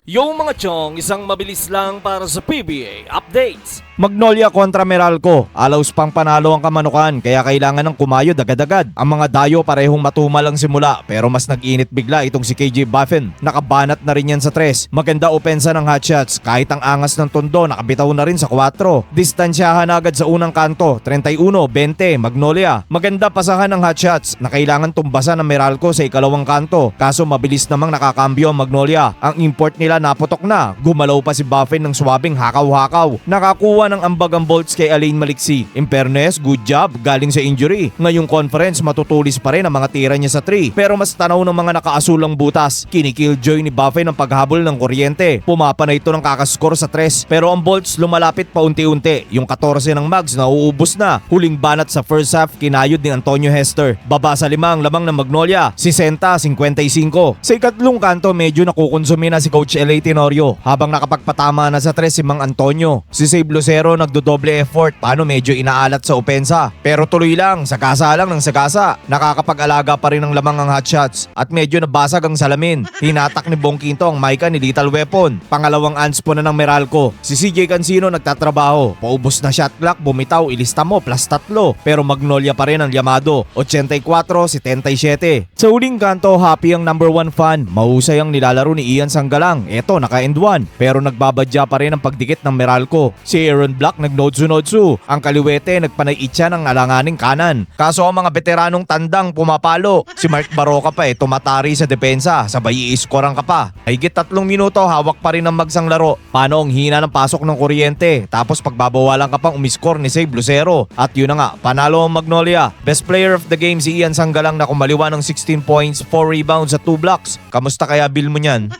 Yung mga chong, isang mabilis lang para sa PBA updates. Magnolia kontra Meralco, alaws pang panalo ang Kamanukan kaya kailangan ng kumayod agad-agad. Ang mga dayo parehong matumal ang simula pero mas nag-init bigla itong si KJ Buffin. Nakabanat na rin yan sa 3. Maganda opensa ng hotshots kahit ang angas ng tondo nakabitaw na rin sa 4. Distansyahan agad sa unang kanto, 31-20 Magnolia. Maganda pasahan ng hotshots na kailangan tumbasan ng Meralco sa ikalawang kanto kaso mabilis namang nakakambyo ang Magnolia. Ang import nila naputok na, gumalaw pa si Buffin ng swabing hakaw-hakaw. Nakakuha ng ambag ang bolts kay Alain Maliksi. In fairness, good job galing sa injury. Ngayong conference matutulis pa rin ang mga tira niya sa 3 pero mas tanaw ng mga nakaasulang butas. Kinikilljoy ni Buffin ang paghabol ng kuryente. Pumapanay ito ng kakaskor sa 3 pero ang bolts lumalapit pa unti-unti. Yung 14 ng Mags nauubos na. Huling banat sa first half kinayod ni Antonio Hester. Baba sa 5 ang lamang ng Magnolia, 60-55. Sa ikatlong kanto medyo nakukonsumi na si Coach L.A. Tenorio habang nakapagpatama na sa 3 si Mang Antonio. Si Save Lucero nagdodoble effort paano medyo inaalat sa opensa. Pero tuloy lang, sagasa lang ng sagasa. Nakakapag-alaga pa rin ng lamang ang hotshots at medyo nabasag ang salamin. Hinatak ni Bong Quinto ang Maika ni Lethal Weapon. Pangalawang anspo na ng Meralco. Si CJ Cancino nagtatrabaho. Paubos na shot clock, bumitaw, ilista mo +3. Pero Magnolia pa rin ang Yamado. 84-77. Sa huling kanto, happy ang number 1 fan. Mahusay ang nilalaro ni Ian Sanggalang. Eto, naka-end 1. Pero nagbabadya pa rin ang pagdikit ng Meralco. Si Aaron Black nag-nodsu-nodsu. Ang kaliwete nagpanay-itcha ng alanganing kanan. Kaso ang mga veteranong tandang pumapalo. Si Mark Baroka pa tumatari sa depensa. Sabay i-scorean ka pa. Higit 3 minuto hawak pa rin ang magsang laro. Paano ang hina ng pasok ng kuryente? Tapos pagbabawalan ka pang umiscore ni Save Lucero. At yun na nga, panalo ang Magnolia. Best player of the game si Ian Sanggalang na kumaliwa ng 16 points, 4 rebounds at 2 blocks. Kamusta kaya bill mo niyan?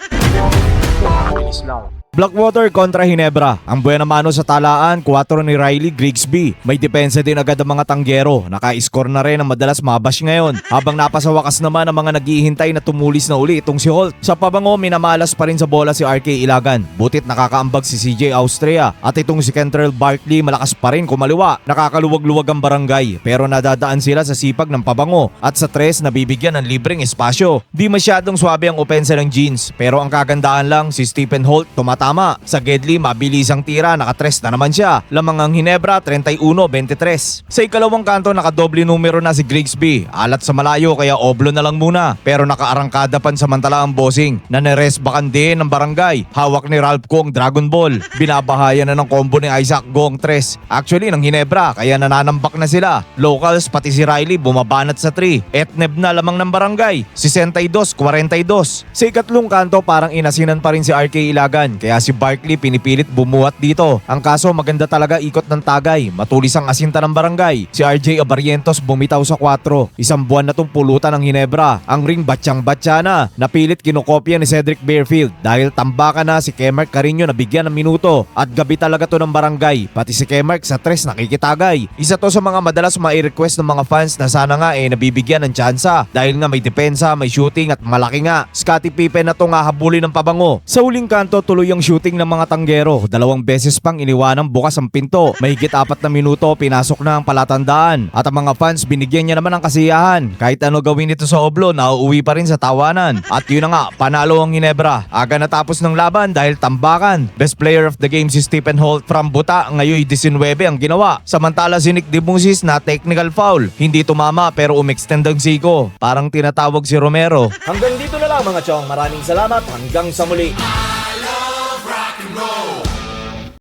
Blackwater kontra Ginebra. Ang buena mano sa talaan, 4 ni Riley Grigsby. May depensa din agad ang mga tanggero. Naka-score na rin ang madalas mabash ngayon. Habang napasa wakas naman ang mga naghihintay na tumulis na uli itong si Holt. Sa pabango, minamalas pa rin sa bola si RK Ilagan. Butit nakakaambag si CJ Austria. At itong si Kentrell Barkley malakas pa rin kumaliwa. Nakakaluwag-luwag ang barangay. Pero nadadaan sila sa sipag ng pabango. At sa 3, nabibigyan ng libreng espasyo. Di masyadong swabe ang opensa ng Jeans. Pero ang kagandahan lang, si Stephen Holt tumatama. Sa Gedli, mabilis ang tira, naka-3 na naman siya. Lamang ang Ginebra, 31-23. Sa ikalawang kanto, nakadoble numero na si Grigsby. Alat sa malayo kaya oblo na lang muna. Pero nakaarangkada pansamantala ang bossing. Naneresbakan din ng barangay. Hawak ni Ralph Go ang Dragon Ball. Binabahayan na ng combo ni Isaac Go ang 3. Actually, ng Ginebra, kaya nananambak na sila. Locals, pati si Riley, bumabanat sa 3. Etneb na lamang ng barangay. 62-42. Sa ikatlong kanto, parang inasinan pa rin si RK Ilagan. Kaya si Barkley pinipilit bumuhat dito. Ang kaso maganda talaga ikot ng tagay. Matulis ang asinta ng barangay. Si RJ Abarientos bumitaw sa 4. Isang buwan na tong pulutan ng Ginebra. Ang ring batsyang-batya na. Napilit kinokopya ni Cedric Bearfield dahil tambakan na si Kemark Carino na bigyan ng minuto. At gabi talaga to ng barangay. Pati si Kemark sa 3 nakikitagay. Isa to sa mga madalas mai-request ng mga fans na sana nga nabibigyan ng tsansa. Dahil nga may depensa, may shooting at malaki nga. Scottie Pippen na to nga habulin ng pabango. Sa huling kanto tuloy ang shooting ng mga tanggero. 2 beses pang iniwanang bukas ang pinto. Mahigit 4 na minuto pinasok na ang palatandaan. At ang mga fans binigyan niya naman ng kasiyahan. Kahit ano gawin nito sa Oblo, nauuwi pa rin sa tawanan. At yun na nga, panalo ang Ginebra. Aga natapos ng laban dahil tambakan. Best player of the game si Stephen Holt from Buta. Ngayon 19 ang ginawa. Samantala si Nick Dimusis na technical foul. Hindi tumama pero umextend ang siko. Parang tinatawag si Romero. Hanggang dito na lang mga chong. Maraming salamat. Hanggang sa muli.